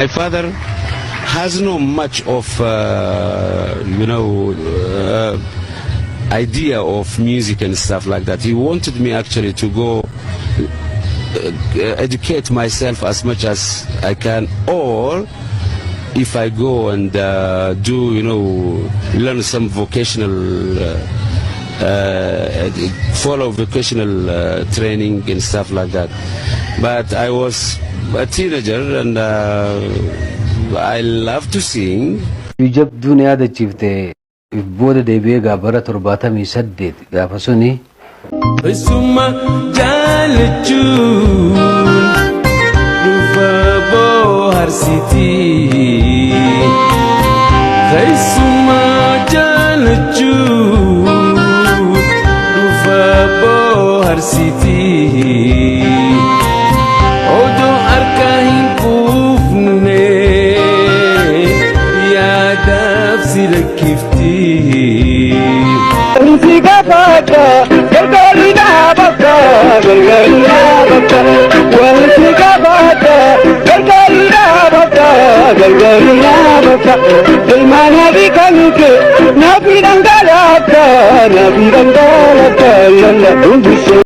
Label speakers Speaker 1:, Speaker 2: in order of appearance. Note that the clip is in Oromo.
Speaker 1: My father has no much of, idea of music and stuff like that. He wanted me actually to go educate myself as much as I can, or if I go and learn some vocational, follow vocational training and stuff like that. But I was a teenager and I love to sing.
Speaker 2: جب دنیا د چیفته بود دیوی گابره ترباته می سدید گافسونی
Speaker 3: بسما جالجون رفابو هرسيتي بسما جالجون رفابو هرسيتي odoo harka hin quufne yaadaaf si lakkifti.
Speaker 4: Si gaafadha gargaarri dhaabata gargaarri dhaabata wal si gaafadha gargaarri dhaabata gargaarri dhaabata ilmaan hafi kanuke nafi dhangalata lalla dubbise.